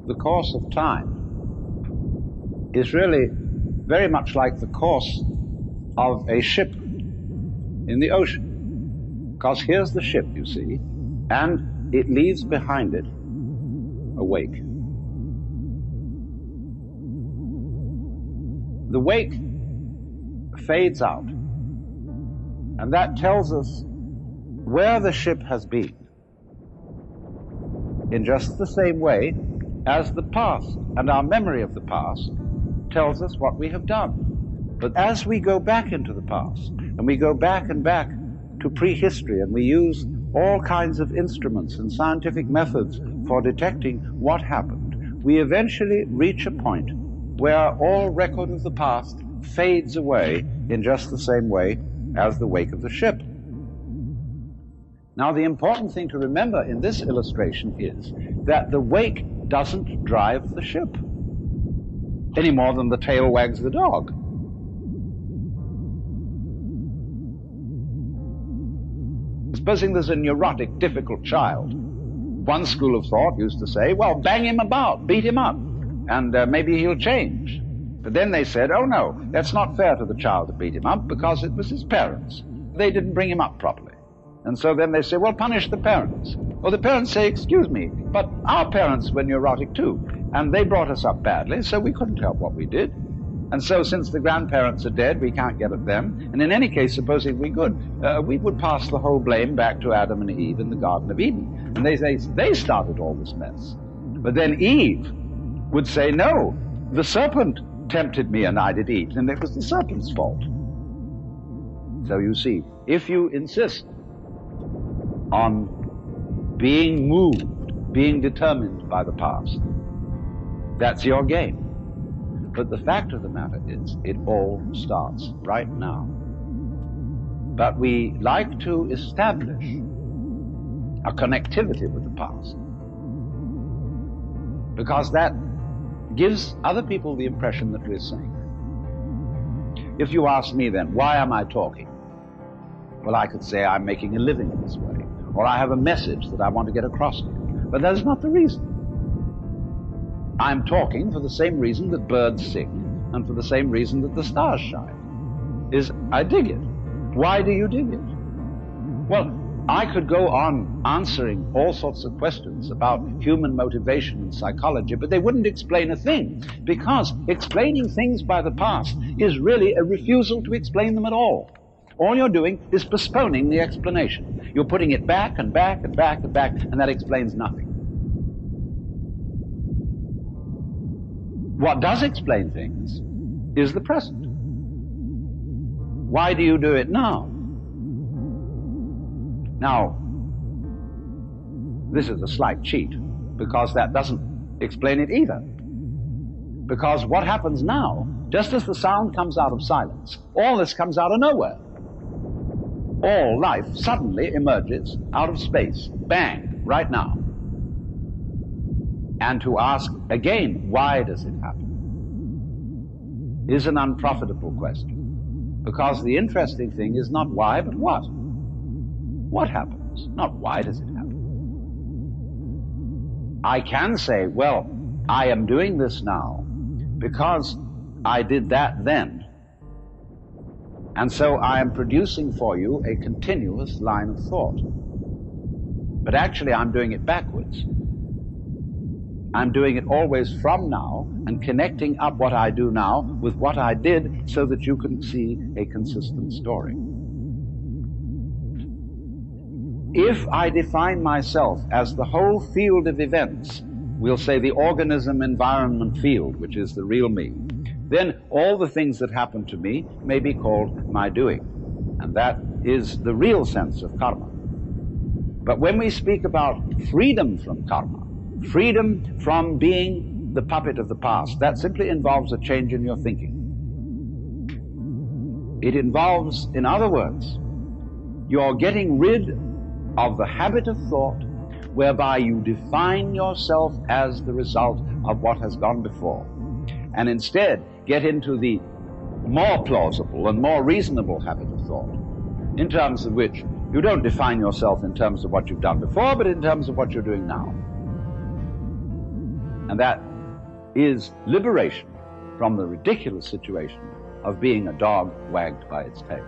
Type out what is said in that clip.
the course of time is really very much like the course of a ship in the ocean. Because here's the ship, you see, and it leaves behind it a wake. The wake fades out, and that tells us where the ship has been, in just the same way as the past and our memory of the past tells us what we have done. But as we go back into the past, and we go back and back to prehistory, and we use all kinds of instruments and scientific methods for detecting what happened, we eventually reach a point where all record of the past fades away in just the same way as the wake of the ship. Now, the important thing to remember in this illustration is that the wake doesn't drive the ship any more than the tail wags the dog. Supposing there's a neurotic, difficult child. One school of thought used to say, well, bang him about, beat him up, and maybe he'll change. But then they said, oh no, that's not fair to the child to beat him up because it was his parents. They didn't bring him up properly. And so then they say, well, punish the parents. Or the parents say, excuse me, but our parents were neurotic too, and they brought us up badly, so we couldn't help what we did. And so since the grandparents are dead, we can't get at them. And in any case, supposing we could, we would pass the whole blame back to Adam and Eve in the Garden of Eden. And they say, they started all this mess. But then Eve would say, no, the serpent tempted me and I did eat, and it was the serpent's fault. So you see, if you insist on being moved, being determined by the past, that's your game. But the fact of the matter is, it all starts right now. But we like to establish a connectivity with the past, because that gives other people the impression that we're saying. If you ask me then, why am I talking? Well, I could say I'm making a living in this way, or I have a message that I want to get across to you. But that is not the reason. I'm talking for the same reason that birds sing, and for the same reason that the stars shine, is I dig it. Why do you dig it? Well, I could go on answering all sorts of questions about human motivation and psychology, but they wouldn't explain a thing, because explaining things by the past is really a refusal to explain them at all. All you're doing is postponing the explanation. You're putting it back and back and back and back, and that explains nothing. What does explain things is the present. Why do you do it now? Now, this is a slight cheat, because that doesn't explain it either. Because what happens now, just as the sound comes out of silence, all this comes out of nowhere. All life suddenly emerges out of space, bang, right now. And to ask again, why does it happen, is an unprofitable question. Because the interesting thing is not why, but what. What happens? Not why does it happen. I can say, well, I am doing this now because I did that then. And so I am producing for you a continuous line of thought. But actually I'm doing it backwards. I'm doing it always from now and connecting up what I do now with what I did so that you can see a consistent story. If I define myself as the whole field of events, we'll say the organism environment field, which is the real me, then all the things that happen to me may be called my doing. And that is the real sense of karma. But when we speak about freedom from karma, freedom from being the puppet of the past, that simply involves a change in your thinking. It involves, in other words, you're getting rid of the habit of thought whereby you define yourself as the result of what has gone before, and instead get into the more plausible and more reasonable habit of thought, in terms of which you don't define yourself in terms of what you've done before, but in terms of what you're doing now. And that is liberation from the ridiculous situation of being a dog wagged by its tail.